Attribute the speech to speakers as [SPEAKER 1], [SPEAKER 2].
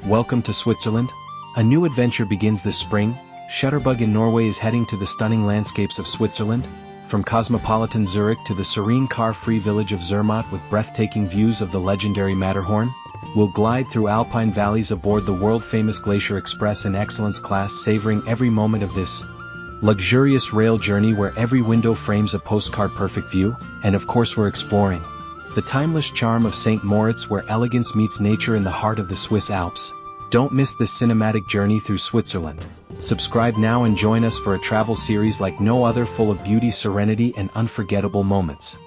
[SPEAKER 1] Welcome to Switzerland. A new adventure begins this spring. Shutterbug in Norway is heading to the stunning landscapes of Switzerland. From cosmopolitan Zurich to the serene car-free village of Zermatt with breathtaking views of the legendary Matterhorn, we'll glide through alpine valleys aboard the world-famous Glacier Express in excellence class, savoring every moment of this luxurious rail journey where every window frames a postcard-perfect view. And of course we're exploring the timeless charm of St. Moritz, where elegance meets nature in the heart of the Swiss Alps. Don't miss this cinematic journey through Switzerland. Subscribe now and join us for a travel series like no other, full of beauty, serenity, and unforgettable moments.